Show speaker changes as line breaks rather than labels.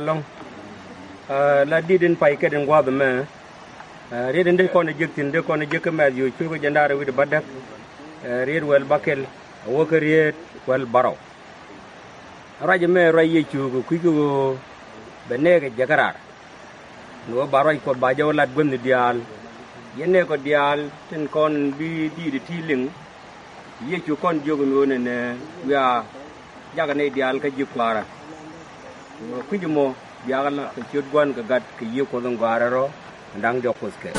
long la didin pai ke den gwa be me redin de kon jektin de kon jek me yu chu ko jandare wi badak red wel bakel wo ke red wel baro raje me raye chu ko ku ko be ne ke jagarar no baro ko ba jawlat gon dial yene ko dial ten kon bi di tiling ye chu kon jogo no ne ya jaga ne dial ka jikwara ku mo biagala ke chut gon ka gat ke ye ko ngara ro ndang jo koske